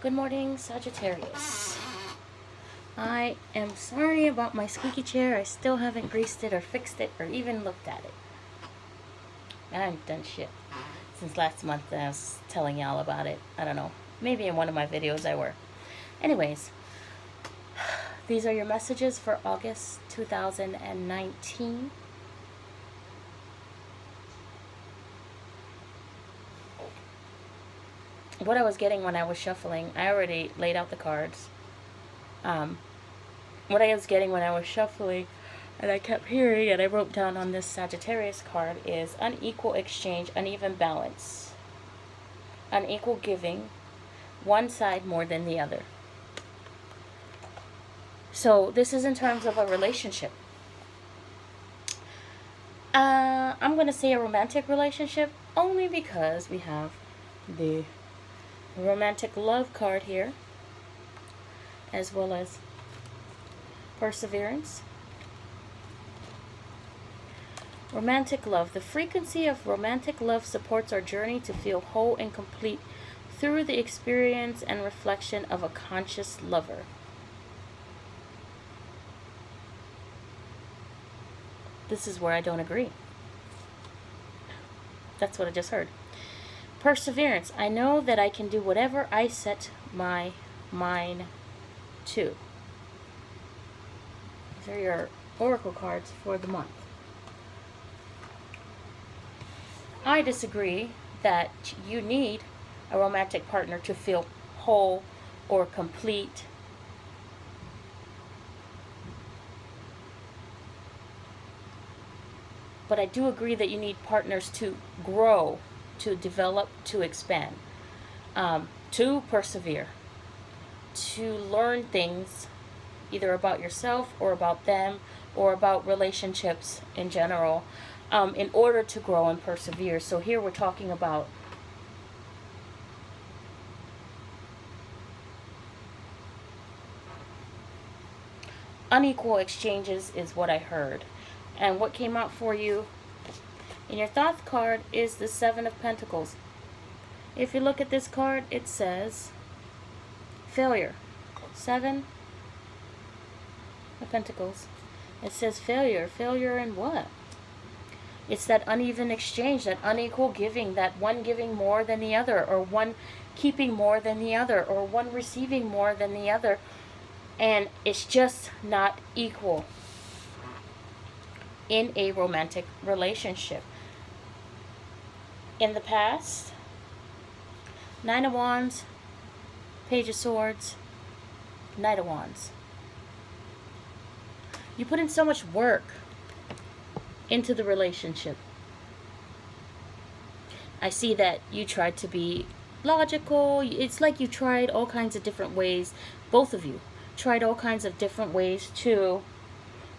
Good morning, Sagittarius. I am sorry about my squeaky chair. I still haven't greased it or fixed it or even looked at it. I haven't done shit since last month. I was telling y'all about it. I don't know. Maybe in one of my videos I were. Anyways, these are your messages for August 2019. What I was getting when I was shuffling, I already laid out the cards. What I was getting when I was shuffling, and I kept hearing, and I wrote down on this Sagittarius card, is unequal exchange, uneven balance, unequal giving, one side more than the other. So this is in terms of a relationship. I'm going to say a romantic relationship only because we have the romantic love card here, as well as perseverance. Romantic love. The frequency of romantic love supports our journey to feel whole and complete through the experience and reflection of a conscious lover. This is where I don't agree. That's what I just heard. Perseverance. I know that I can do whatever I set my mind to. These are your oracle cards for the month. I disagree that you need a romantic partner to feel whole or complete. But I do agree that you need partners to grow, to develop, to expand, to persevere, to learn things either about yourself or about them or about relationships in general, in order to grow and persevere. So here we're talking about unequal exchanges is what I heard. And what came out for you in your thought card is the Seven of Pentacles. If you look at this card, it says failure. Seven of Pentacles. It says failure. Failure in what? It's that uneven exchange, that unequal giving, that one giving more than the other, or one keeping more than the other, or one receiving more than the other. And it's just not equal in a romantic relationship. In the past, Nine of Wands, Page of Swords, Knight of Wands. You put in so much work into the relationship. I see that you tried to be logical. It's like you tried all kinds of different ways. Both of you tried all kinds of different ways to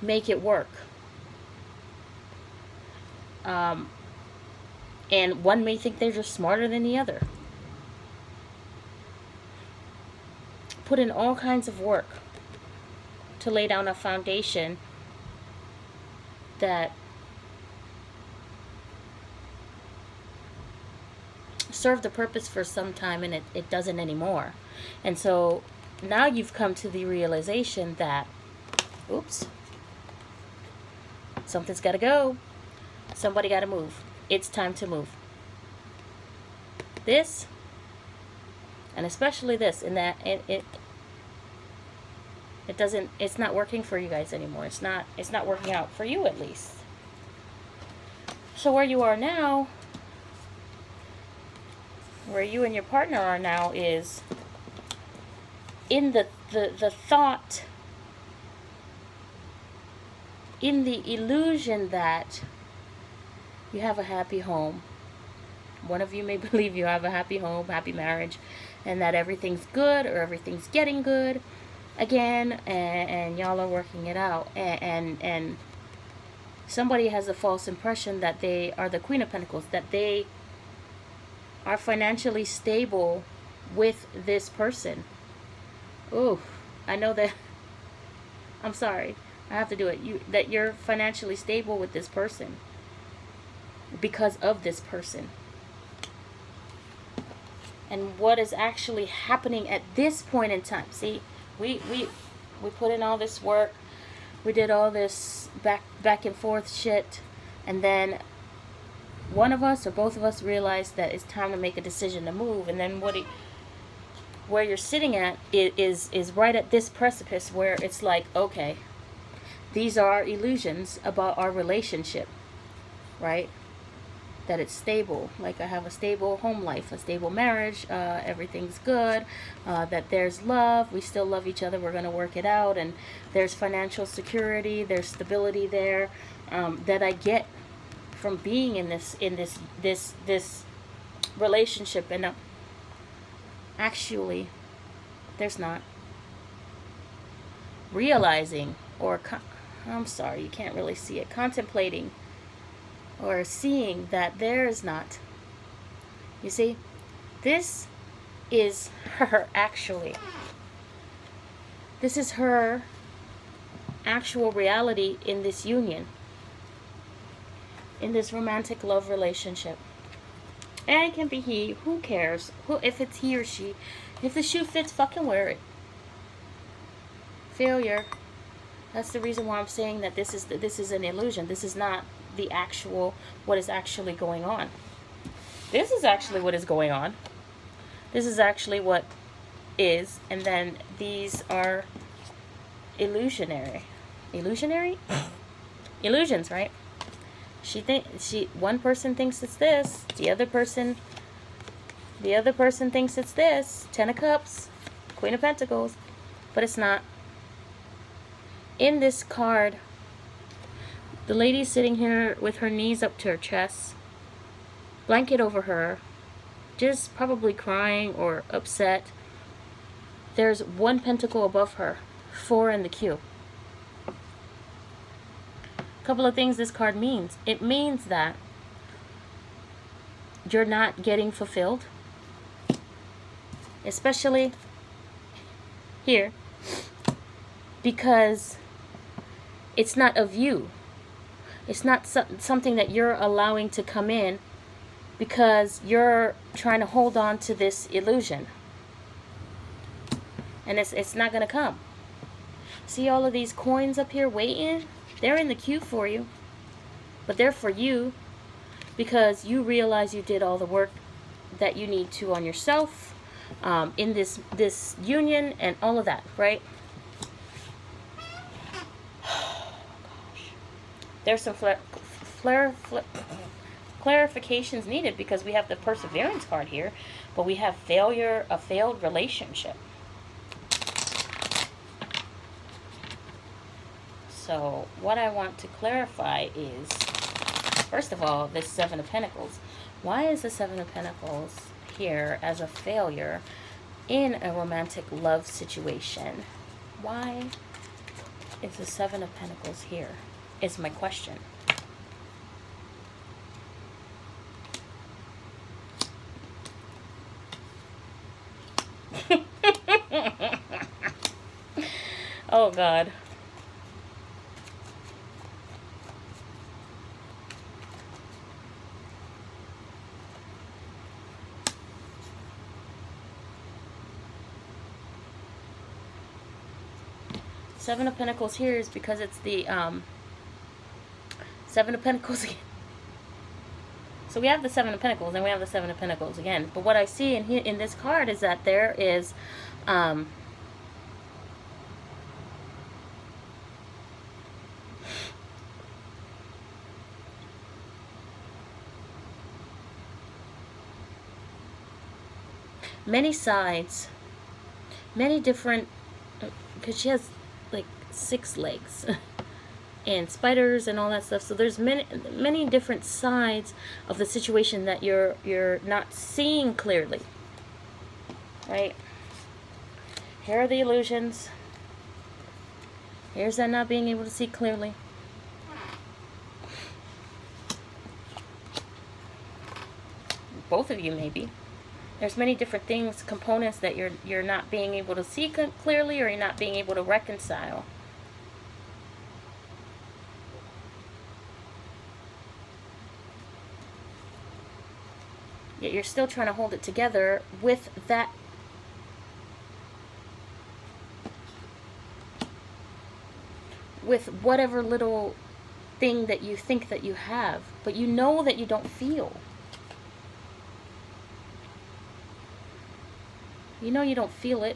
make it work. And one may think they're just smarter than the other. Put in all kinds of work to lay down a foundation that served the purpose for some time, and it doesn't anymore. And so now you've come to the realization that, oops, something's got to go. Somebody got to move. It's time to move. This, and especially this, in that it doesn't, it's not working for you guys anymore. It's not working out for you, at least. So where you are now, where you and your partner are now, is in the thought, in the illusion that you have a happy home. One of you may believe you have a happy home, happy marriage, and that everything's good or everything's getting good again, and y'all are working it out. And somebody has a false impression that they are the Queen of Pentacles, that they are financially stable with this person. Ooh, I know that. I'm sorry, I have to do it. That you're financially stable with this person because of this person. and what is actually happening at this point in time. See, we put in all this work, we did all this back and forth shit, and then one of us or both of us realized that it's time to make a decision to move. And then where you're sitting at is right at this precipice where it's like, okay, these are illusions about our relationship, right? That it's stable, like I have a stable home life, a stable marriage, everything's good, that there's love, we still love each other, we're going to work it out, and there's financial security, there's stability there, that I get from being in this relationship. And actually there's not. Realizing, or I'm sorry, you can't really see it, contemplating or seeing that there is not. You see, this is her actually. This is her actual reality in this union, in this romantic love relationship. And it can be he, who cares? If it's he or she, if the shoe fits, fucking wear it. Failure. That's the reason why I'm saying that this is an illusion. This is not the actual, what is actually going on. This is actually what is going on. This is actually what is, and then these are illusionary. Illusionary? Illusions, right? One person thinks it's this, the other person thinks it's this. 10 of Cups, Queen of Pentacles, but it's not. In this card, the lady's sitting here with her knees up to her chest, blanket over her, just probably crying or upset. There's 1 pentacle above her, 4 in the queue. Couple of things this card means. It means that you're not getting fulfilled, especially here, because it's not of you. It's not something that you're allowing to come in, because you're trying to hold on to this illusion, and it's not going to come. See all of these coins up here waiting? They're in the queue for you, but they're for you because you realize you did all the work that you need to on yourself, in this union and all of that, right? There's some clarifications needed, because we have the Perseverance card here, but we have failure, a failed relationship. So what I want to clarify is, first of all, this 7 of Pentacles. Why is the 7 of Pentacles here as a failure in a romantic love situation? Why is the 7 of Pentacles here? Is my question. Oh God. Seven of Pentacles here is because it's the 7 of Pentacles again. So we have the 7 of Pentacles and we have the 7 of Pentacles again. But what I see in this card is that there is many sides, many different, because she has like 6 legs and spiders and all that stuff. So there's many different sides of the situation that you're not seeing clearly, right? Here are the illusions. Here's that not being able to see clearly. Both of you maybe. There's many different things, components that you're not being able to see clearly, or you're not being able to reconcile. Yet you're still trying to hold it together with that with whatever little thing that you think that you have, but you know that you don't feel. You know you don't feel it.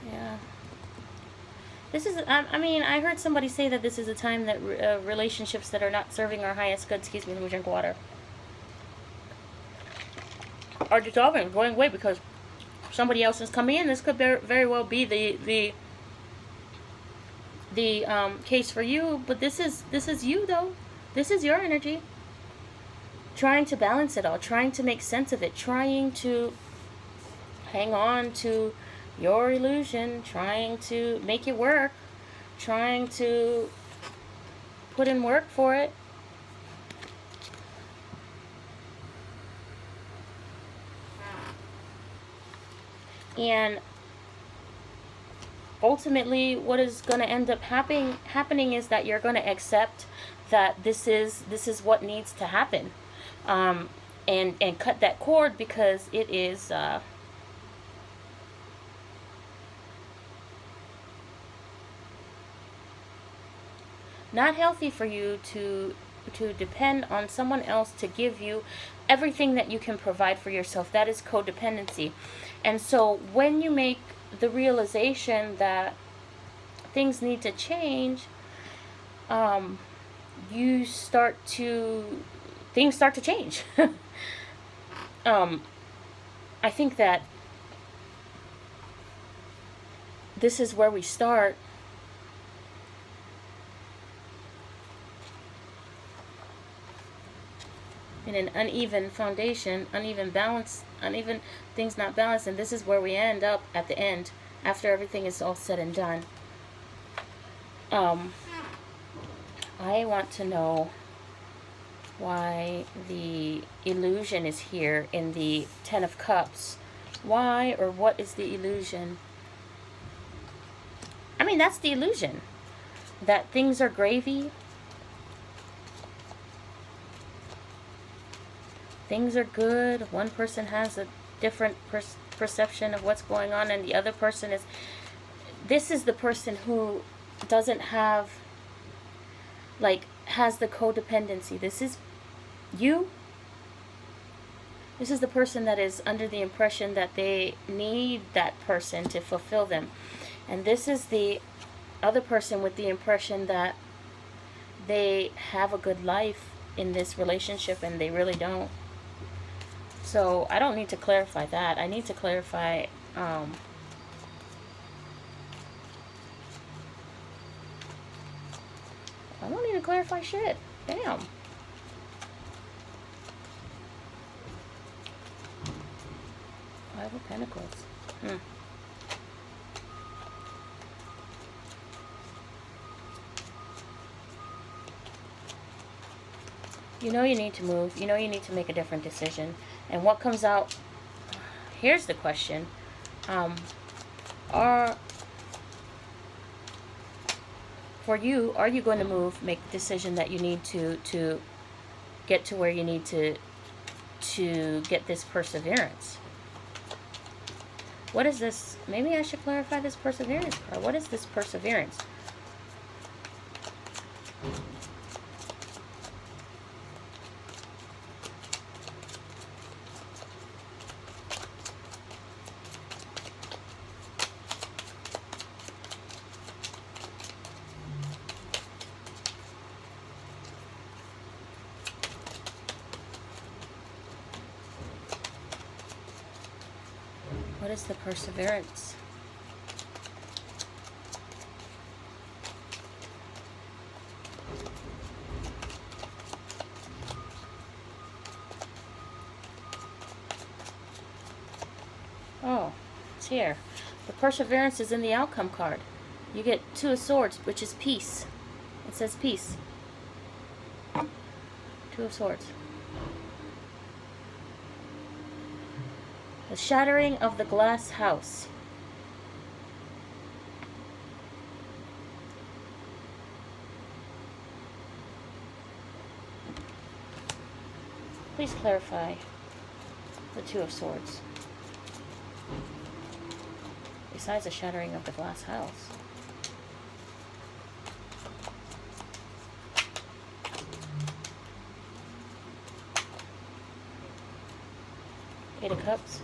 Yeah. This is, I mean, I heard somebody say that this is a time that relationships that are not serving our highest good, excuse me, let me drink water, are dissolving, going away because somebody else is coming in. This could very well be the case for you, but this is you though. This is your energy. Trying to balance it all, trying to make sense of it, trying to hang on to your illusion, trying to make it work, trying to put in work for it. And ultimately what is going to end up happening is that you're going to accept that this is what needs to happen, and cut that cord, because it is not healthy for you to depend on someone else to give you everything that you can provide for yourself. That is codependency. And so when you make the realization that things need to change, things start to change. I think that this is where we start. In an uneven foundation, uneven balance, uneven things not balanced, and this is where we end up at the end, after everything is all said and done. I want to know why the illusion is here in the Ten of Cups. Why, or what is the illusion? I mean, that's the illusion. That things are gravy. Things are good. One person has a different perception of what's going on, and the other person is... This is the person who doesn't have, like, has the codependency. This is you. This is the person that is under the impression that they need that person to fulfill them. And this is the other person with the impression that they have a good life in this relationship, and they really don't. So I don't need to clarify that. I need to clarify I don't need to clarify shit. Damn. Five of Pentacles. You know you need to move. You know you need to make a different decision. And what comes out... Here's the question. For you, are you going to move, make the decision that you need to get to where you need to get this perseverance? What is this? Maybe I should clarify this perseverance part. What is this perseverance? What is the perseverance? Oh, it's here. The perseverance is in the outcome card. You get Two of Swords, which is peace. It says peace. Two of Swords. The shattering of the glass house. Please clarify the Two of Swords. Besides the shattering of the glass house. Eight of Cups.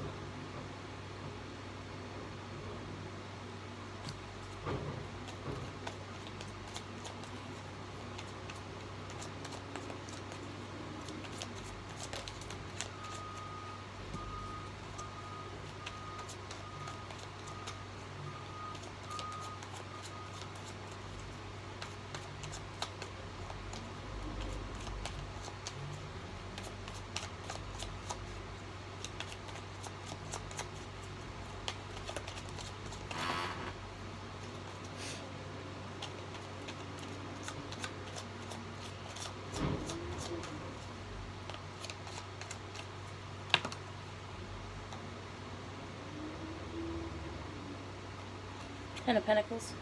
Ten of Pentacles.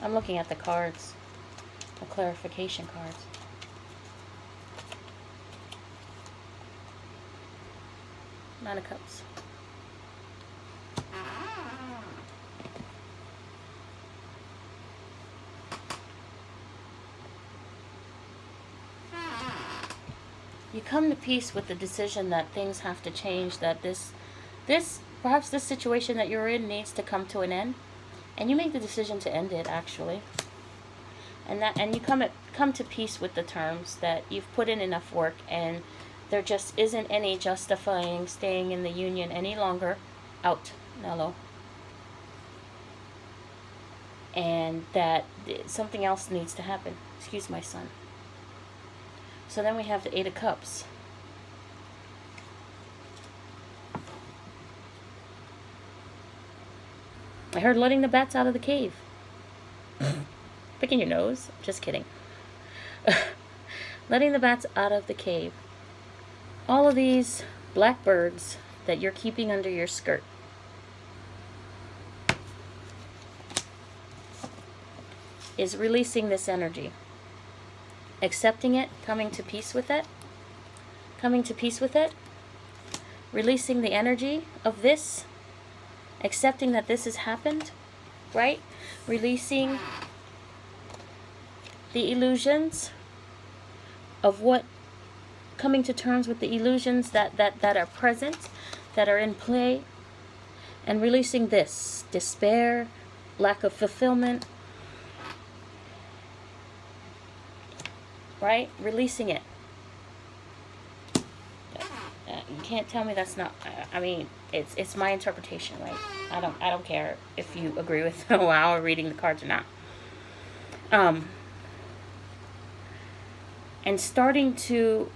I'm looking at the cards, the clarification cards. Nine of Cups. You come to peace with the decision that things have to change, that perhaps this situation that you're in needs to come to an end. And you make the decision to end it, actually. And you come to peace with the terms that you've put in enough work, and there just isn't any justifying staying in the union any longer. Out, Nello. And that something else needs to happen. Excuse my son. So then we have the Eight of Cups. I heard letting the bats out of the cave. Picking your nose? Just kidding. Letting the bats out of the cave. All of these black birds that you're keeping under your skirt. Is releasing this energy. Accepting it, coming to peace with it. Coming to peace with it. Releasing the energy of this. Accepting that this has happened, right? Releasing the illusions of what, coming to terms with the illusions that are present, that are in play, and releasing this, despair, lack of fulfillment, right? Releasing it. You can't tell me that's not, I mean, it's my interpretation, right? I don't care if you agree with how we're reading the cards or not. And starting to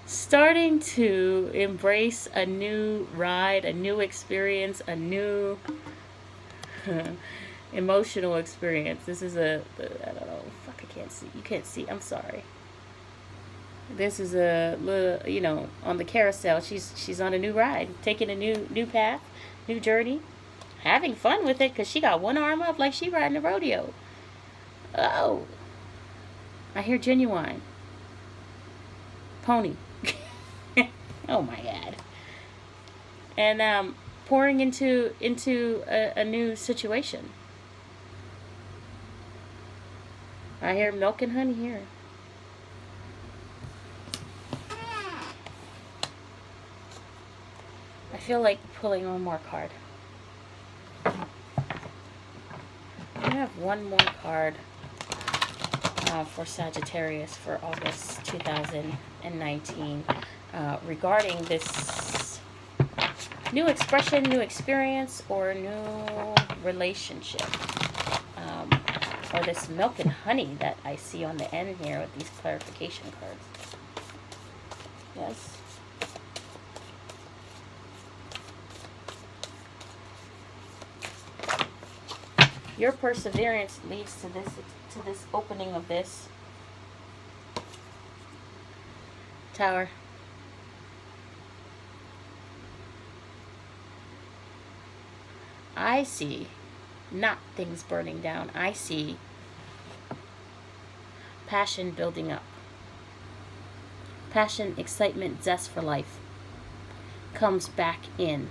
starting to embrace a new ride, a new experience, a new emotional experience. This is I don't know, fuck, I can't see. You can't see. I'm sorry. This is a little, you know, on the carousel. She's on a new ride, taking a new path, new journey, having fun with it because she got one arm up like she riding a rodeo. Oh, I hear genuine pony. Oh my God. And pouring into a new situation. I hear milk and honey here. I feel like pulling one more card. I have one more card for Sagittarius for August 2019 regarding this new expression, new experience, or new relationship. Or this milk and honey that I see on the end here with these clarification cards. Yes. Your perseverance leads to this opening of this. Tower. I see not things burning down. I see passion building up. Passion, excitement, zest for life comes back in.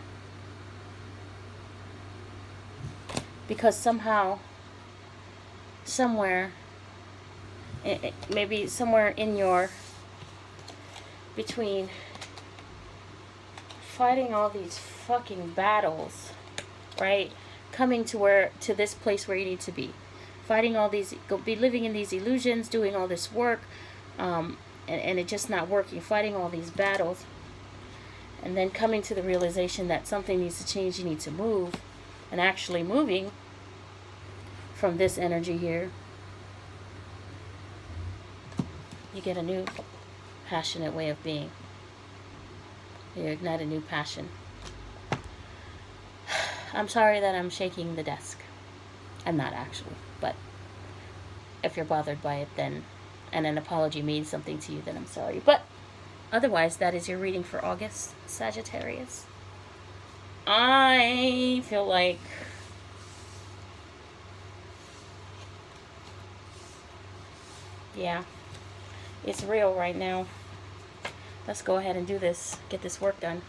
Because somehow, somewhere, maybe somewhere in your, between fighting all these fucking battles, right? Coming to this place where you need to be. Fighting all these, be living in these illusions, doing all this work, and it just not working. Fighting all these battles. And then coming to the realization that something needs to change, you need to move. And actually moving from this energy here, you get a new passionate way of being. You ignite a new passion. I'm sorry that I'm shaking the desk. I'm not actually, but if you're bothered by it, then, and an apology means something to you, then I'm sorry. But otherwise, that is your reading for August, Sagittarius. I feel like yeah, it's real right now. Let's go ahead and do this. Get this work done.